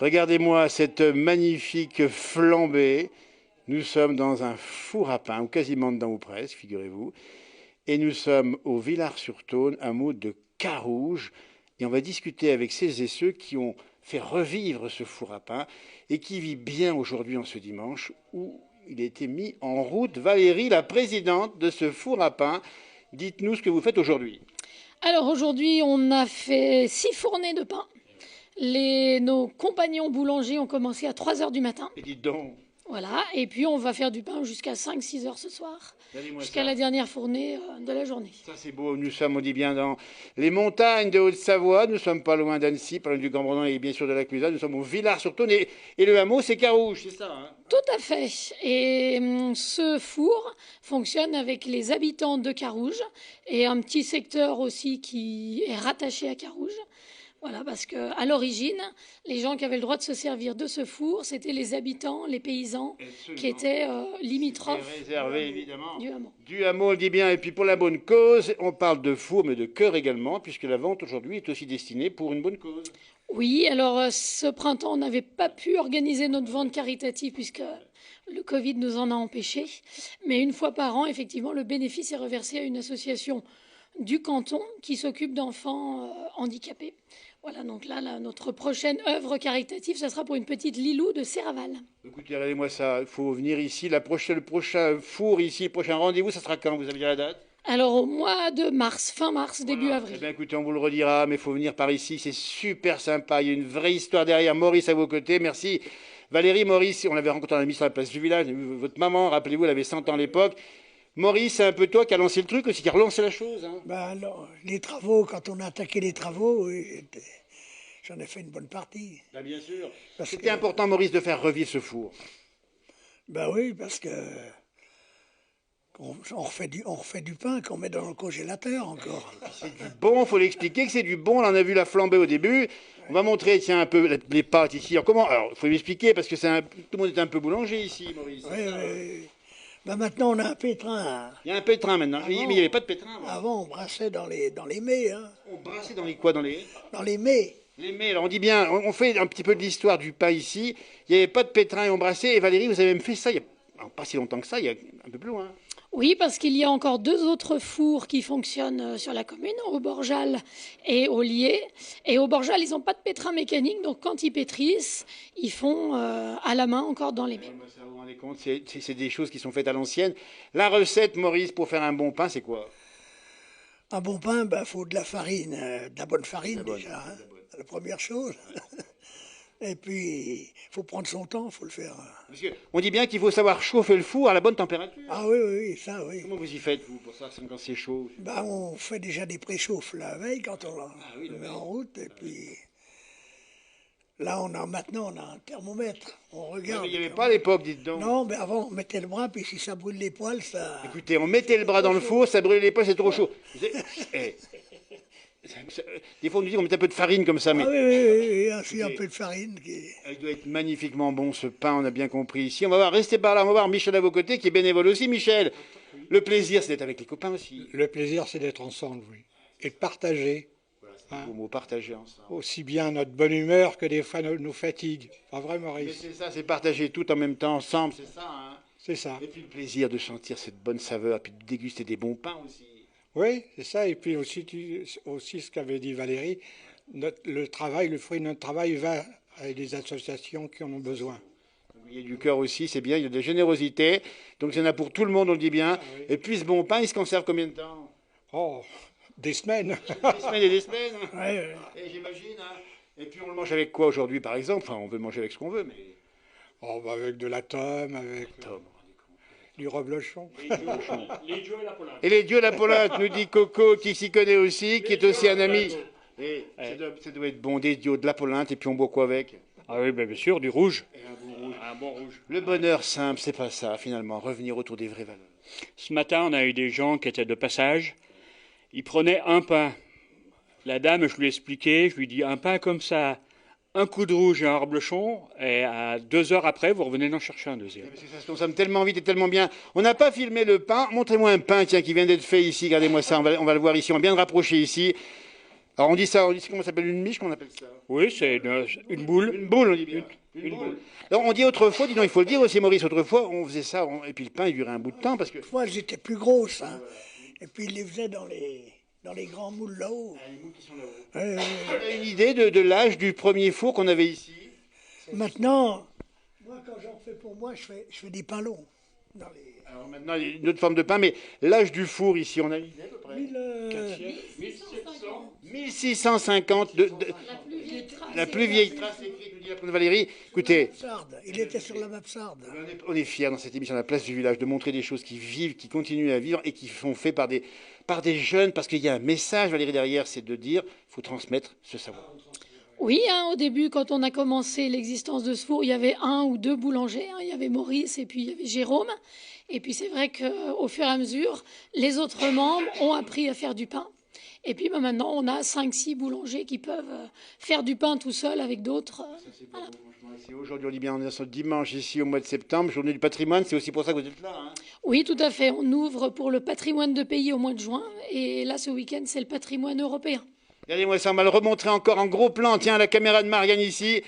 Regardez-moi cette magnifique flambée. Nous sommes dans un four à pain, ou quasiment dedans ou presque, figurez-vous. Et nous sommes au Villars-sur-Saône, hameau de Carouge. Et on va discuter avec celles et ceux qui ont fait revivre ce four à pain et qui vit bien aujourd'hui en ce dimanche où il a été mis en route. Valérie, la présidente de ce four à pain, dites-nous ce que vous faites aujourd'hui. Alors aujourd'hui, on a fait 6 fournées de pain. Nos compagnons boulangers ont commencé à 3 heures du matin. Et dites donc. Voilà, et puis on va faire du pain jusqu'à 5-6 heures ce soir, jusqu'à la dernière fournée de la journée. Ça c'est beau, nous sommes, on dit bien, dans les montagnes de Haute-Savoie, nous sommes pas loin d'Annecy, pas loin du Gambredon et bien sûr de la Clusaz, nous sommes au Villars-sur-Saône et le hameau c'est Carouge, c'est ça hein? Tout à fait, et ce four fonctionne avec les habitants de Carouge et un petit secteur aussi qui est rattaché à Carouge. Voilà, parce qu'à l'origine, les gens qui avaient le droit de se servir de ce four, c'était les habitants, les paysans, qui étaient limitrophes réservé, évidemment. du hameau. Du hameau, on le dit bien, et puis pour la bonne cause, on parle de four, mais de cœur également, puisque la vente aujourd'hui est aussi destinée pour une bonne cause. Oui, alors ce printemps, on n'avait pas pu organiser notre vente caritative, puisque le Covid nous en a empêchés. Mais une fois par an, effectivement, le bénéfice est reversé à une association du canton qui s'occupe d'enfants handicapés. Voilà, donc là, notre prochaine œuvre caritative, ça sera pour une petite Lilou de Serraval. Écoutez, regardez-moi ça, il faut venir ici, le prochain four ici, le prochain rendez-vous, ça sera quand? Vous avez dit la date? Alors au mois de mars, fin mars, début avril. Eh bien écoutez, on vous le redira, mais il faut venir par ici, c'est super sympa, il y a une vraie histoire derrière. Maurice à vos côtés, merci. Valérie, Maurice, on l'avait rencontré en ami sur la place du village, votre maman, rappelez-vous, elle avait 100 ans à l'époque. Maurice, c'est un peu toi qui a lancé le truc aussi, qui a relancé la chose. Hein. Ben non, les travaux, quand on a attaqué les travaux, j'en ai fait une bonne partie. Ben bien sûr. C'était important, Maurice, de faire revivre ce four. Ben oui, parce que on refait du pain qu'on met dans le congélateur encore. C'est du bon, il faut l'expliquer que c'est du bon. Là, on a vu la flambée au début. On va montrer, tiens, un peu les pâtes ici. Alors, il faut l'expliquer parce que tout le monde est un peu boulanger ici, Maurice. Oui, oui. Ben maintenant, on a un pétrin. Il y a un pétrin maintenant. Avant, mais il n'y avait pas de pétrin. Avant, on brassait dans les mets. Hein. On brassait dans les quoi? Dans les mets. Les mets. Alors, on dit bien, on fait un petit peu de l'histoire du pain ici. Il n'y avait pas de pétrin et on brassait. Et Valérie, vous avez même fait ça il n'y a pas si longtemps que ça, il y a un peu plus loin. Oui, parce qu'il y a encore 2 autres fours qui fonctionnent sur la commune, au Borjal et au Lier. Et au Borjal, ils n'ont pas de pétrin mécanique, donc quand ils pétrissent, ils font à la main encore dans les mets. Ça, vous vous rendez compte, c'est des choses qui sont faites à l'ancienne. La recette, Maurice, pour faire un bon pain, c'est quoi? Un bon pain, il faut de la farine, de la bonne farine déjà, hein, la première chose. Et puis, il faut prendre son temps, il faut le faire. Parce on dit bien qu'il faut savoir chauffer le four à la bonne température. Ah oui, oui, ça, oui. Comment vous y faites, vous, pour ça, quand c'est chaud? Ben, on fait déjà des préchauffes la veille quand on le met en route. Et puis, là, maintenant, on a un thermomètre. On regarde. Mais il n'y avait pas à l'époque, dites donc. Non, mais avant, on mettait le bras, puis si ça brûle les poils, ça... Écoutez, on mettait le bras dans le four, ça brûlait les poils, c'est trop chaud. Des fois, on nous dit qu'on met un peu de farine comme ça, mais... Ah oui, ainsi un peu de farine. Il doit être magnifiquement bon, ce pain, on a bien compris ici. On va voir, restez par là, on va voir Michel à vos côtés, qui est bénévole aussi. Michel, le plaisir, c'est d'être avec les copains aussi. Le plaisir, c'est d'être ensemble, oui. Et de partager. Voilà, c'est un beau mot, partager ensemble. Aussi bien notre bonne humeur que des fois nos fatigues. Pas vrai, Maurice? Mais c'est ça, c'est partager tout en même temps, ensemble, c'est ça, hein. C'est ça. Et puis le plaisir de sentir cette bonne saveur, puis de déguster des bons pains aussi. Oui, c'est ça. Et puis aussi, ce qu'avait dit Valérie, le fruit de notre travail va à des associations qui en ont besoin. Il y a du cœur aussi, c'est bien, il y a de la générosité. Donc il y en a pour tout le monde, on le dit bien. Ah, oui. Et puis ce bon pain, il se conserve combien de temps? Oh, des semaines. Des semaines et des semaines. Ouais. Et j'imagine. Hein. Et puis on le mange avec quoi aujourd'hui, par exemple? Enfin, on peut le manger avec ce qu'on veut, mais... Oh, bah avec de la tome, avec... Du reblochon. Les dieux et la polinte. Et les dieux et la polinte, nous dit Coco, qui s'y connaît aussi, qui est aussi un ami. Et ça doit être bon, des dieux, de la polinte, et puis on boit quoi avec? Ah oui, bien sûr, du rouge. Et un bon rouge. Le bonheur simple, c'est pas ça, finalement, revenir autour des vraies valeurs. Ce matin, on a eu des gens qui étaient de passage. Ils prenaient un pain. La dame, je lui ai expliqué, je lui ai dit, un pain comme ça, un coup de rouge et un reblochon, et à 2 heures après, vous revenez d'en chercher un deuxième. Ça se consomme tellement vite et tellement bien. On n'a pas filmé le pain. Montrez-moi un pain, tiens, qui vient d'être fait ici. Regardez-moi ça, on va le voir ici. On va bien le rapprocher ici. Alors on dit ça, comment ça s'appelle une miche, comment on appelle ça? Oui, c'est une boule. Une boule, on dit bien. Une boule. Alors on dit autrefois, dis donc, il faut le dire aussi Maurice, autrefois on faisait ça, et puis le pain il durait un bout de temps parce que... Moi, elles étaient plus grosses, hein. Et puis ils les faisaient dans les grands moules là-haut. Les moules qui sont là-haut. On a une idée de l'âge du premier four qu'on avait ici? Maintenant, moi quand j'en fais pour moi, je fais des pains longs. Alors maintenant, il y a une autre forme de pain, mais l'âge du four ici, on a une idée à peu près? 1650, la plus vieille trace écrite, nous dit la Comte Valérie. Écoutez, Il était sur la Mapsarde. on est fiers dans cette émission, la place du village, de montrer des choses qui vivent, qui continuent à vivre et qui sont faites par des jeunes, parce qu'il y a un message, Valérie, derrière, c'est de dire, il faut transmettre ce savoir. Oui, hein, au début, quand on a commencé l'existence de ce four, il y avait 1 ou 2 boulangers. Hein. Il y avait Maurice et puis il y avait Jérôme. Et puis c'est vrai qu'au fur et à mesure, les autres membres ont appris à faire du pain. Et puis maintenant, on a 5-6 boulangers qui peuvent faire du pain tout seuls avec d'autres. Voilà. Aujourd'hui, on dit bien, on est ce dimanche ici au mois de septembre, journée du patrimoine, c'est aussi pour ça que vous êtes là. Hein. Oui, tout à fait. On ouvre pour le patrimoine de pays au mois de juin. Et là, ce week-end, c'est le patrimoine européen. Regardez-moi ça, on va le remontrer encore en gros plan. Tiens, la caméra de Marianne ici.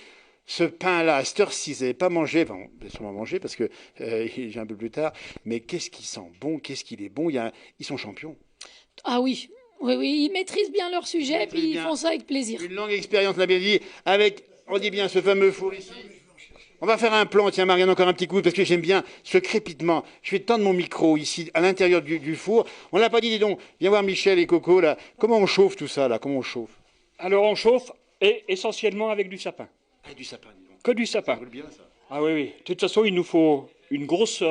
Ce pain-là, à cette heure-ci, vous n'avez pas mangé, enfin, vous allez sûrement manger parce que j'ai un peu plus tard, mais qu'est-ce qui sent bon, qu'est-ce qu'il est bon, ils sont champions. Ah oui, oui, ils maîtrisent bien leur sujet, puis ils font ça avec plaisir. Une longue expérience, on l'a bien dit, avec, on dit bien, ce fameux four ici. On va faire un plan, tiens Marianne, encore un petit coup, parce que j'aime bien ce crépitement. Je vais tendre mon micro ici, à l'intérieur du four. On l'a pas dit, dis donc, viens voir Michel et Coco, là. Comment on chauffe tout ça, là? Comment on chauffe? Alors on chauffe essentiellement avec du sapin. Ah, du sapin, dis donc. Que du sapin. Ça roule bien, ça. Ah oui, oui. De toute façon, il nous faut une grosse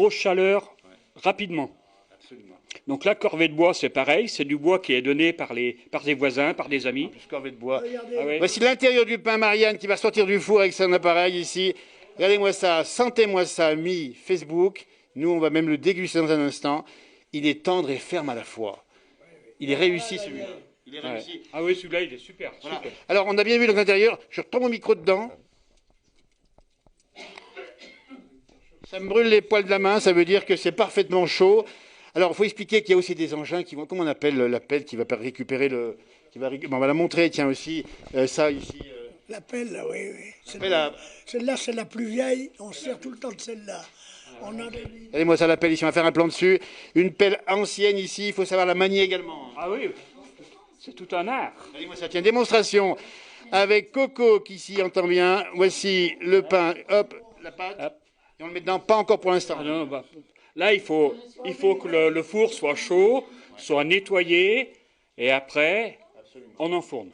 chaleur rapidement. Absolument. Donc la corvée de bois, c'est pareil. C'est du bois qui est donné par des voisins, par des amis. Plus corvée de bois. Ah oui. Voici l'intérieur du pain, Marianne, qui va sortir du four avec son appareil ici. Regardez-moi ça, sentez-moi ça, amis Facebook. Nous, on va même le déguster dans un instant. Il est tendre et ferme à la fois. Il est réussi, celui-là. Il est réussi. Ouais. Ah oui, celui-là, il est super. Voilà. Super. Alors, on a bien vu dans l'intérieur. Je retends mon micro dedans. Ça me brûle les poils de la main, ça veut dire que c'est parfaitement chaud. Alors, il faut expliquer qu'il y a aussi des engins qui vont... Comment on appelle la pelle qui va récupérer le... Bon, on va la montrer, tiens, aussi. Ça, ici... La pelle, là, oui, oui. Celle-là, c'est la plus vieille. On se sert tout le temps de celle-là. Regardez-moi ça, la pelle ici. On va faire un plan dessus. Une pelle ancienne ici. Il faut savoir la manier également. Ah oui, c'est tout un art. Regardez-moi ça, tiens, démonstration. Avec Coco qui s'y entend bien. Voici le pain. Hop, la pâte. Hop. Et on le met dedans. Pas encore pour l'instant. Ah non, bah, là, il faut que le four soit chaud, soit nettoyé, et après, on enfourne.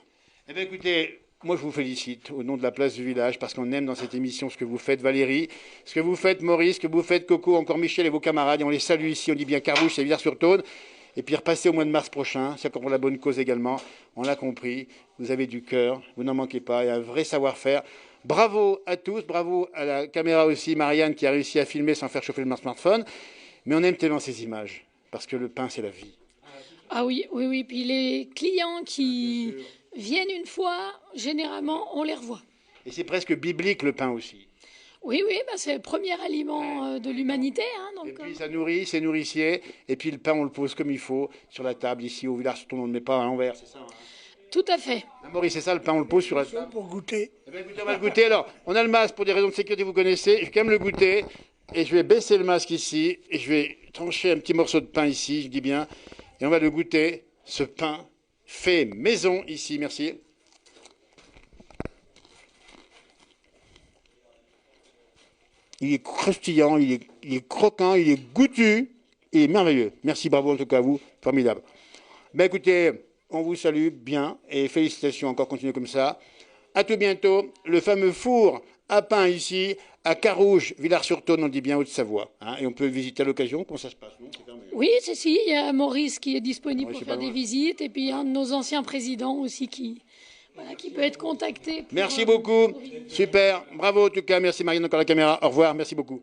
Eh bien, écoutez, moi, je vous félicite au nom de la place du village parce qu'on aime dans cette émission ce que vous faites, Valérie, ce que vous faites, Maurice, ce que vous faites, Coco, encore Michel et vos camarades. Et on les salue ici. On dit bien Carouge et Villars-sur-Tône. Et puis repassez au mois de mars prochain. C'est encore pour la bonne cause également. On l'a compris. Vous avez du cœur. Vous n'en manquez pas. Et un vrai savoir-faire. Bravo à tous. Bravo à la caméra aussi, Marianne, qui a réussi à filmer sans faire chauffer le smartphone. Mais on aime tellement ces images parce que le pain, c'est la vie. Ah oui, oui, oui. Puis les clients qui viennent une fois, généralement, on les revoit. Et c'est presque biblique, le pain aussi. Oui, oui, bah c'est le premier aliment de l'humanité. Hein, donc, et puis ça nourrit, c'est nourricier. Et puis le pain, on le pose comme il faut sur la table ici au village. On ne le met pas à l'envers, c'est ça, hein? Tout à fait. Maurice, c'est ça, le pain, on le pose sur la table. Pour goûter. Eh bien, écoutez, on va le goûter. Alors, on a le masque pour des raisons de sécurité, vous connaissez. Je vais quand même le goûter. Et je vais baisser le masque ici. Et je vais trancher un petit morceau de pain ici, je dis bien. Et on va le goûter. Ce pain fait maison ici. Merci. Il est croustillant, il est croquant, il est goûtu, il est merveilleux. Merci, bravo en tout cas à vous, formidable. Ben écoutez, on vous salue bien et félicitations encore, continuez comme ça. À tout bientôt, le fameux four à pain ici, à Carouge, Villars-sur-Tône, on dit bien Haute-Savoie. Hein, et on peut visiter à l'occasion, comment ça se passe, non? Oui, si, il y a Maurice qui est disponible Oui, pour c'est faire pas des loin. visites, et puis un de nos anciens présidents aussi qui peut être contacté. Merci beaucoup, super, bravo en tout cas, merci Marianne, encore la caméra, au revoir, merci beaucoup.